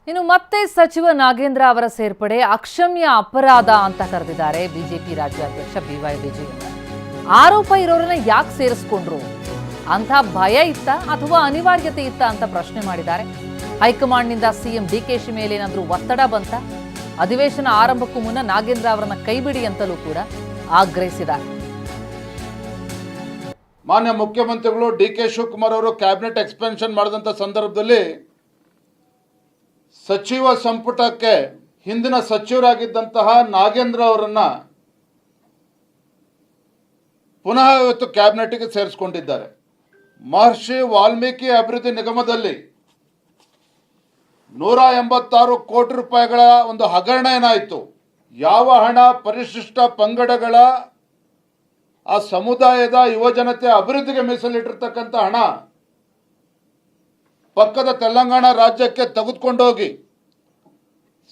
ಇನ್ನು ಮತ್ತೆ ಸಚಿವ ನಾಗೇಂದ್ರ ಅವರ ಸೇರ್ಪಡೆ ಅಕ್ಷಮ್ಯ ಅಪರಾಧ ಅಂತ ಕರೆದಿದ್ದಾರೆ ಬಿಜೆಪಿ ರಾಜ್ಯಾಧ್ಯಕ್ಷ ಬಿವೈ ವಿಜಯೇಂದ್ರ. ಆರೋಪ ಇರೋರನ್ನ ಯಾಕೆ ಸೇರಿಸ್ಕೊಂಡ್ರು ಅಂತ ಭಯ ಇತ್ತ ಅಥವಾ ಅನಿವಾರ್ಯತೆ ಇತ್ತ ಅಂತ ಪ್ರಶ್ನೆ ಮಾಡಿದ್ದಾರೆ. ಹೈಕಮಾಂಡ್ನಿಂದ ಸಿಎಂ ಡಿಕೆಶಿ ಮೇಲೆ ಏನಾದರೂ ಒತ್ತಡ ಬಂತ? ಅಧಿವೇಶನ ಆರಂಭಕ್ಕೂ ಮುನ್ನ ನಾಗೇಂದ್ರ ಅವರನ್ನ ಕೈಬಿಡಿ ಅಂತಲೂ ಕೂಡ ಆಗ್ರಹಿಸಿದ್ದಾರೆ. ಮಾನ್ಯ ಮುಖ್ಯಮಂತ್ರಿಗಳು ಡಿಕೆ ಶಿವಕುಮಾರ್ ಅವರು ಕ್ಯಾಬಿನೆಟ್ ಎಕ್ಸ್ಪೆನ್ಷನ್ ಮಾಡಿದಂಥ ಸಂದರ್ಭದಲ್ಲಿ ಸಚಿವ ಸಂಪುಟಕ್ಕೆ ಹಿಂದಿನ ಸಚಿವರಾಗಿದ್ದಂತಹ ನಾಗೇಂದ್ರ ಅವರನ್ನ ಪುನಃ ಇವತ್ತು ಕ್ಯಾಬಿನೆಟ್ಗೆ ಸೇರಿಸಿಕೊಂಡಿದ್ದಾರೆ. ಮಹರ್ಷಿ ವಾಲ್ಮೀಕಿ ಅಭಿವೃದ್ಧಿ ನಿಗಮದಲ್ಲಿ 186 ಕೋಟಿ ರೂಪಾಯಿಗಳ ಒಂದು ಹಗರಣ ಏನಾಯಿತು, ಯಾವ ಹಣ ಪರಿಶಿಷ್ಟ ಪಂಗಡಗಳ ಆ ಸಮುದಾಯದ ಯುವಜನತೆ ಅಭಿವೃದ್ಧಿಗೆ ಮೀಸಲಿಟ್ಟಿರ್ತಕ್ಕಂಥ ಹಣ ಪಕ್ಕದ ತೆಲಂಗಾಣ ರಾಜ್ಯಕ್ಕೆ ತೆಗೆದುಕೊಂಡೋಗಿ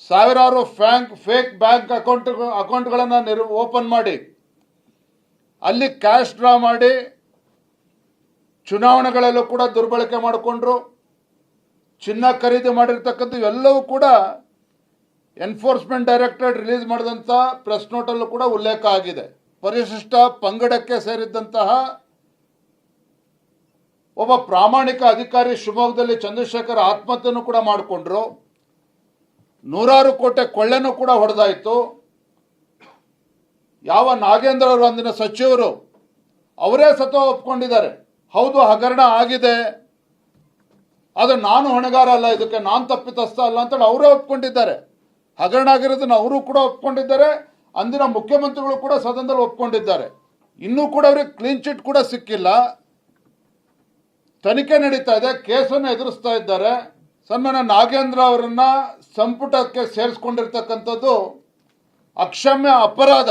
ಸಾವಿರಾರು ಫೇಕ್ ಬ್ಯಾಂಕ್ ಅಕೌಂಟ್ಗಳನ್ನು ಓಪನ್ ಮಾಡಿ ಅಲ್ಲಿ ಕ್ಯಾಶ್ ಡ್ರಾ ಮಾಡಿ ಚುನಾವಣೆಗಳಲ್ಲೂ ಕೂಡ ದುರ್ಬಳಕೆ ಮಾಡಿಕೊಂಡ್ರು. ಚಿನ್ನ ಖರೀದಿ ಮಾಡಿರ್ತಕ್ಕಂಥ ಇವೆಲ್ಲವೂ ಕೂಡ ಎನ್ಫೋರ್ಸ್ಮೆಂಟ್ ಡೈರೆಕ್ಟರೇಟ್ ರಿಲೀಸ್ ಮಾಡಿದಂಥ ಪ್ರೆಸ್ ನೋಟಲ್ಲೂ ಕೂಡ ಉಲ್ಲೇಖ ಆಗಿದೆ. ಪರಿಶಿಷ್ಟ ಪಂಗಡಕ್ಕೆ ಸೇರಿದ್ದಂತಹ ಒಬ್ಬ ಪ್ರಾಮಾಣಿಕ ಅಧಿಕಾರಿ ಶಿವಮೊಗ್ಗದಲ್ಲಿ ಚಂದ್ರಶೇಖರ್ ಆತ್ಮಹತ್ಯೆಯನ್ನು ಕೂಡ ಮಾಡಿಕೊಂಡ್ರು. 100 ಕೋಟಿ ಕೊಳ್ಳೆನೂ ಕೂಡ ಹೊಡೆದಾಯಿತು. ಯಾವ ನಾಗೇಂದ್ರ ಅವರು ಅಂದಿನ ಸಚಿವರು ಅವರೇ ಒಪ್ಕೊಂಡಿದ್ದಾರೆ, ಹೌದು ಹಗರಣ ಆಗಿದೆ, ಆದರೆ ನಾನು ಹೊಣೆಗಾರ ಅಲ್ಲ, ಇದಕ್ಕೆ ನಾನು ತಪ್ಪಿತಸ್ಥ ಅಲ್ಲ ಅಂತೇಳಿ ಅವರೇ ಒಪ್ಕೊಂಡಿದ್ದಾರೆ. ಹಗರಣ ಆಗಿರೋದನ್ನ ಅವರು ಕೂಡ ಒಪ್ಕೊಂಡಿದ್ದಾರೆ, ಅಂದಿನ ಮುಖ್ಯಮಂತ್ರಿಗಳು ಕೂಡ ಸದನದಲ್ಲಿ ಒಪ್ಕೊಂಡಿದ್ದಾರೆ. ಇನ್ನೂ ಕೂಡ ಅವರಿಗೆ ಕ್ಲೀನ್ ಚಿಟ್ ಕೂಡ ಸಿಕ್ಕಿಲ್ಲ. ತನಿಖೆ ನಡೀತಾ ಇದೆ, ಕೇಸನ್ನು ಎದುರಿಸ್ತಾ ಇದ್ದಾರೆ. ಸನ್ಮಾನ್ಯ ನಾಗೇಂದ್ರ ಅವರನ್ನ ಸಂಪುಟಕ್ಕೆ ಸೇರಿಸ್ಕೊಂಡಿರ್ತಕ್ಕಂಥದ್ದು ಅಕ್ಷಮ್ಯ ಅಪರಾಧ.